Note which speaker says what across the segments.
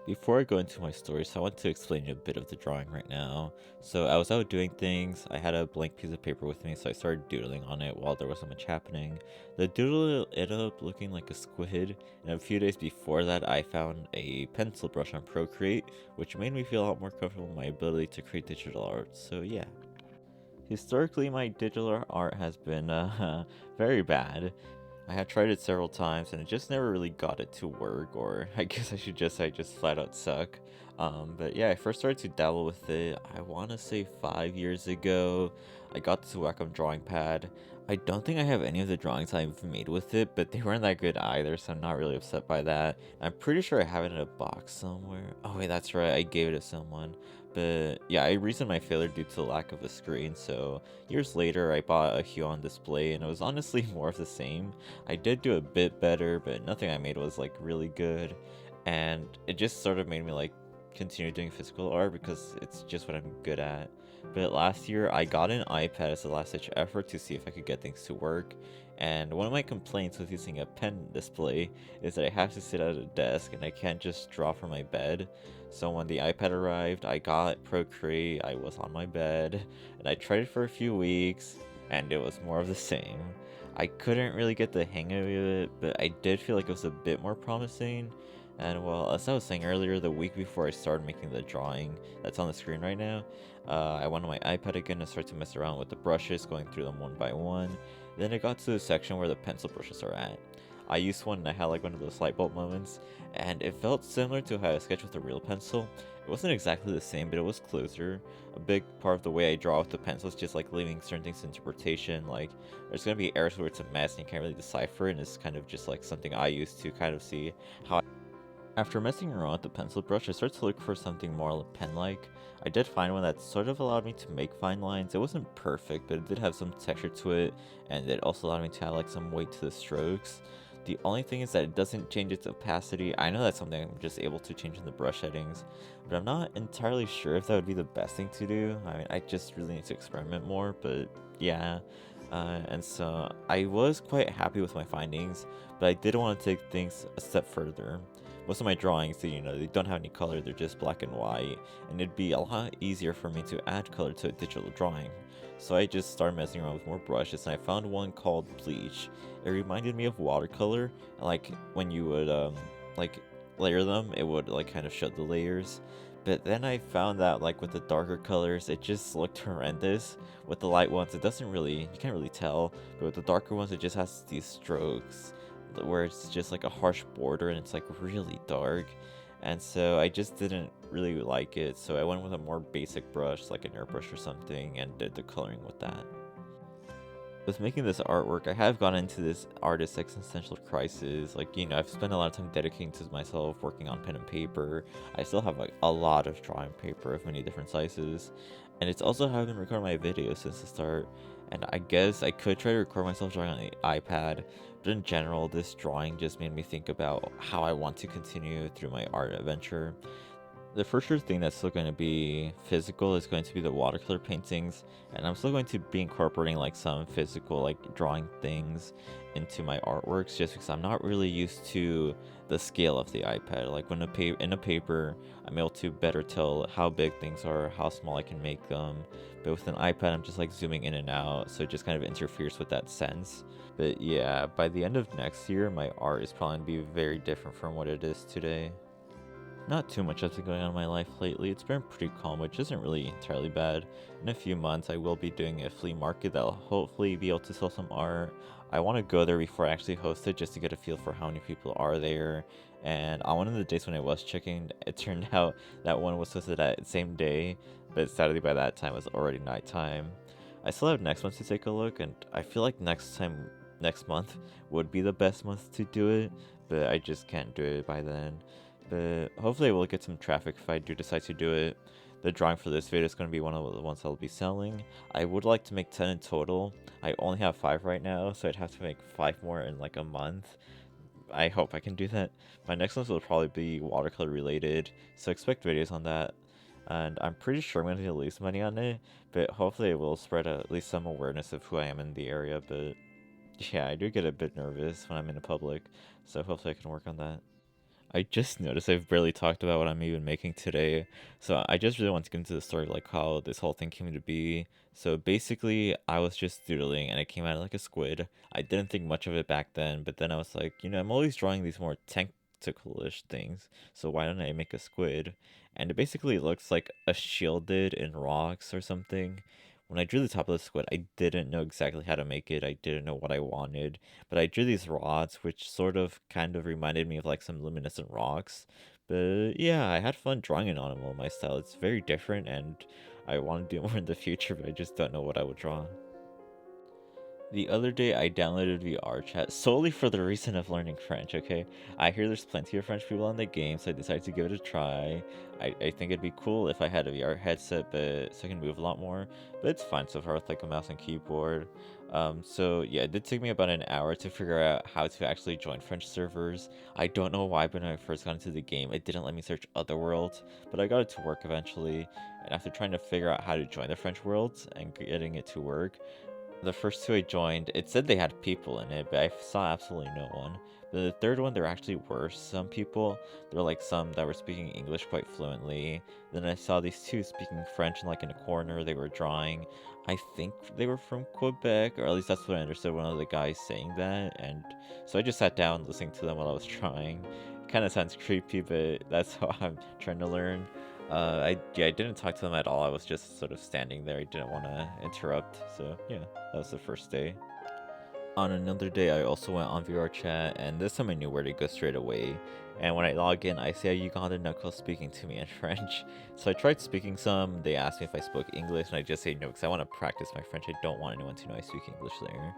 Speaker 1: Before I go into my story, so I want to explain a bit of the drawing right now. So I was out doing things, I had a blank piece of paper with me, so I started doodling on it while there wasn't much happening. The doodle ended up looking like a squid, and a few days before that I found a pencil brush on Procreate, which made me feel a lot more comfortable in my ability to create digital art, so yeah. Historically, my digital art has been very bad. I had tried it several times and it just never really got it to work, or I guess I just flat out suck. But yeah, I first started to dabble with it, I want to say 5 years ago. I got this Wacom drawing pad. I don't think I have any of the drawings I've made with it, but they weren't that good either, so I'm not really upset by that. I'm pretty sure I have it in a box somewhere. Oh wait, that's right, I gave it to someone. But yeah, I reasoned my failure due to the lack of a screen, so years later I bought a Hue on display and it was honestly more of the same. I did do a bit better, but nothing I made was like really good, and it just sort of made me like continue doing physical art because it's just what I'm good at. But last year I got an iPad as a last ditch effort to see if I could get things to work, and one of my complaints with using a pen display is that I have to sit at a desk and I can't just draw from my bed. So when the iPad arrived, I got Procreate, I was on my bed, and I tried it for a few weeks, and it was more of the same. I couldn't really get the hang of it, but I did feel like it was a bit more promising. And well, as I was saying earlier, the week before I started making the drawing that's on the screen right now, I went on my iPad again and started to mess around with the brushes, going through them one by one. Then I got to the section where the pencil brushes are at. I used one and I had like one of those light bulb moments, and it felt similar to how I sketched with a real pencil. It wasn't exactly the same, but it was closer. A big part of the way I draw with the pencil is just like leaving certain things to interpretation. Like there's gonna be errors where it's a mess and you can't really decipher it, and it's kind of just like something I use to kind of see how. After messing around with the pencil brush, I started to look for something more pen-like. I did find one that sort of allowed me to make fine lines. It wasn't perfect, but it did have some texture to it, and it also allowed me to have like some weight to the strokes. The only thing is that it doesn't change its opacity. I know that's something I'm just able to change in the brush settings, but I'm not entirely sure if that would be the best thing to do. I mean, I just really need to experiment more, but yeah. And so I was quite happy with my findings, but I did want to take things a step further. Most of my drawings, they don't have any color, they're just black and white, and it'd be a lot easier for me to add color to a digital drawing. So I just started messing around with more brushes, and I found one called Bleach. It reminded me of watercolor, and like when you would like layer them, it would like kind of show the layers. But then I found that like with the darker colors, it just looked horrendous. With the light ones, it doesn't really, you can't really tell, but with the darker ones, it just has these strokes where it's just like a harsh border and it's like really dark, and so I just didn't really like it, so I went with a more basic brush like an airbrush or something and did the coloring with that. With making this artwork, I have gone into this artist existential crisis. Like, I've spent a lot of time dedicating to myself, working on pen and paper. I still have like a lot of drawing paper of many different sizes, and it's also how I've been recording my videos since the start. And I guess I could try to record myself drawing on the iPad, but in general, this drawing just made me think about how I want to continue through my art adventure. The for sure thing that's still going to be physical is going to be the watercolor paintings, and I'm still going to be incorporating like some physical like drawing things into my artworks, just because I'm not really used to the scale of the iPad. Like when in a paper, I'm able to better tell how big things are, how small I can make them, but with an iPad I'm just like zooming in and out, so it just kind of interferes with that sense. But yeah, by the end of next year my art is probably going to be very different from what it is today. Not too much has been going on in my life lately. It's been pretty calm, which isn't really entirely bad. In a few months, I will be doing a flea market that'll hopefully be able to sell some art. I want to go there before I actually host it just to get a feel for how many people are there. And on one of the days when I was checking, it turned out that one was hosted that same day, but sadly by that time it was already nighttime. I still have next month to take a look, and I feel like next month would be the best month to do it, but I just can't do it by then. But hopefully we'll get some traffic if I do decide to do it. The drawing for this video is going to be one of the ones I'll be selling. I would like to make 10 in total. I only have 5 right now, so I'd have to make 5 more in like a month. I hope I can do that. My next ones will probably be watercolor related, so expect videos on that. And I'm pretty sure I'm going to lose money on it, but hopefully it will spread at least some awareness of who I am in the area. But yeah, I do get a bit nervous when I'm in the public, so hopefully I can work on that. I just noticed I've barely talked about what I'm even making today. So I just really want to get into the story, like how this whole thing came to be. So basically, I was just doodling and it came out like a squid. I didn't think much of it back then, but then I was like, I'm always drawing these more tentacle-ish things. So why don't I make a squid? And it basically looks like a shielded in rocks or something. When I drew the top of the squid, I didn't know exactly how to make it. I didn't know what I wanted. But I drew these rods, which sort of kind of reminded me of like some luminescent rocks. But yeah, I had fun drawing an animal in my style. It's very different, and I want to do more in the future, but I just don't know what I would draw. The other day, I downloaded VR chat solely for the reason of learning French, okay? I hear there's plenty of French people on the game, so I decided to give it a try. I think it'd be cool if I had a VR headset, but so I can move a lot more. But it's fine so far with like a mouse and keyboard. So yeah, it did take me about an hour to figure out how to actually join French servers. I don't know why, but when I first got into the game, it didn't let me search other worlds, but I got it to work eventually. And after trying to figure out how to join the French worlds and getting it to work, the first two I joined, it said they had people in it, but I saw absolutely no one. But the third one, there actually were some people. There were like some that were speaking English quite fluently. Then I saw these two speaking French, and like in a corner, they were drawing. I think they were from Quebec, or at least that's what I understood one of the guys saying that. And so I just sat down listening to them while I was trying. It kind of sounds creepy, but that's how I'm trying to learn. I didn't talk to them at all. I was just sort of standing there. I didn't want to interrupt. So yeah, that was the first day. On another day, I also went on VR chat, and this time I knew where to go straight away. And when I log in, I see a Uganda knuckle speaking to me in French. So I tried speaking some. They asked me if I spoke English, and I just say no because I want to practice my French. I don't want anyone to know I speak English there.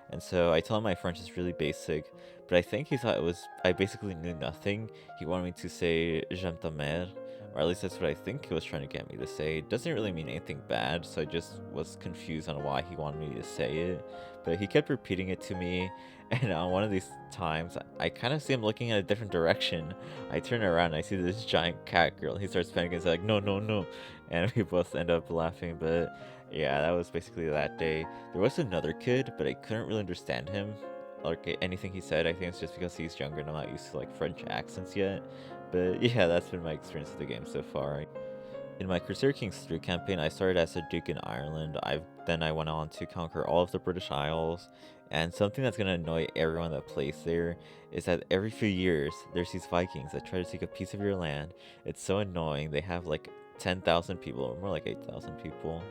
Speaker 1: And so I tell him my French is really basic, but I think he thought I basically knew nothing. He wanted me to say j'aime ta mère, or at least that's what I think he was trying to get me to say. It doesn't really mean anything bad, so I just was confused on why he wanted me to say it. But he kept repeating it to me, and on one of these times, I kind of see him looking in a different direction. I turn around and I see this giant cat girl. He starts panicking and he's like, no, no, no. And we both end up laughing, but yeah, that was basically that day. There was another kid, but I couldn't really understand him. Like anything he said, I think it's just because he's younger and I'm not used to like French accents yet. But yeah, that's been my experience with the game so far. In my Crusader Kings 3 campaign, I started as a Duke in Ireland. I went on to conquer all of the British Isles. And something that's gonna annoy everyone that plays there is that every few years there's these Vikings that try to take a piece of your land. It's so annoying. They have like 10,000 people, or more like 8,000 people.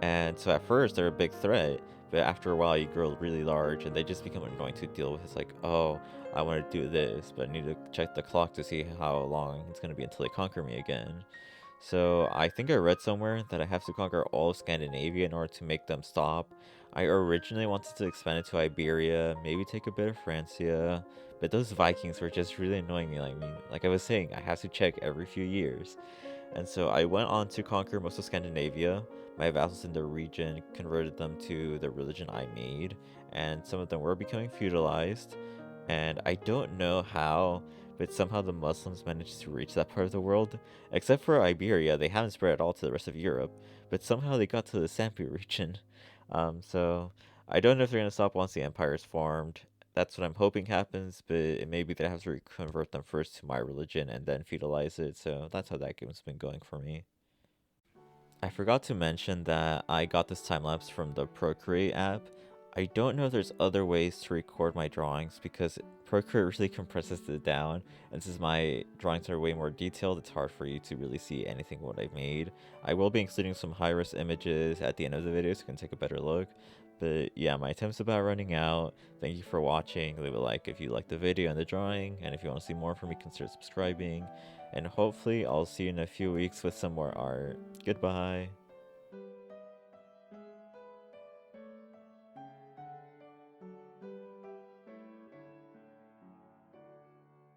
Speaker 1: And so at first they're a big threat, but after a while you grow really large and they just become annoying to deal with. It's like, oh, I want to do this, but I need to check the clock to see how long it's gonna be until they conquer me again. So I think I read somewhere that I have to conquer all of Scandinavia in order to make them stop. I originally wanted to expand it to Iberia, maybe take a bit of Francia, but those Vikings were just really annoying me. Like I was saying, I have to check every few years. And so I went on to conquer most of Scandinavia. My vassals in the region converted them to the religion I made, and some of them were becoming feudalized. And I don't know how, but somehow the Muslims managed to reach that part of the world. Except for Iberia, they haven't spread at all to the rest of Europe, but somehow they got to the Sampi region. So I don't know if they're going to stop once the empire is formed. That's what I'm hoping happens, but it may be that I have to convert them first to my religion and then feudalize it, so that's how that game's been going for me. I forgot to mention that I got this time lapse from the Procreate app. I don't know if there's other ways to record my drawings because Procreate really compresses it down, and since my drawings are way more detailed, it's hard for you to really see anything what I made. I will be including some high-res images at the end of the video so you can take a better look. But yeah, my time's about running out. Thank you for watching. Leave a like if you liked the video and the drawing, and if you want to see more from me, consider subscribing. And hopefully I'll see you in a few weeks with some more art. Goodbye.